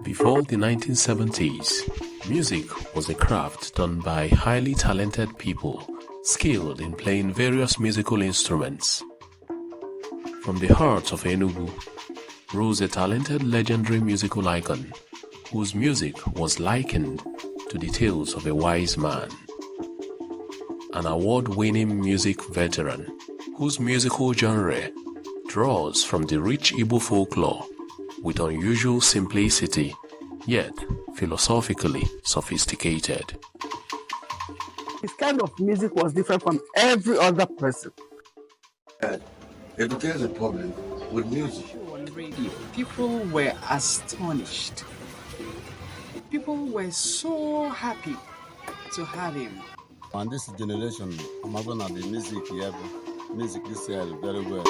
Before the 1970s, music was a craft done by highly talented people skilled in playing various musical instruments. From the heart of Enugu rose a talented legendary musical icon whose music was likened to the tales of a wise man. An award-winning music veteran whose musical genre draws from the rich Igbo folklore with unusual simplicity, yet philosophically sophisticated. His kind of music was different from every other person. It became a problem with music. On radio, people were astonished. People were so happy to have him. And this generation, I'm going to the music here. Music is very well.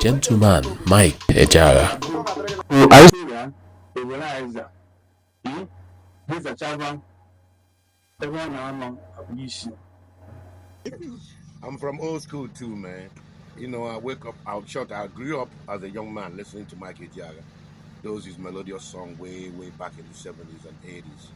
Gentleman Mike EJEAHA. I'm from old school too, man. You know, I grew up as a young man listening to Mike EJEAHA. Those his melodious song way back in the 70s and 80s.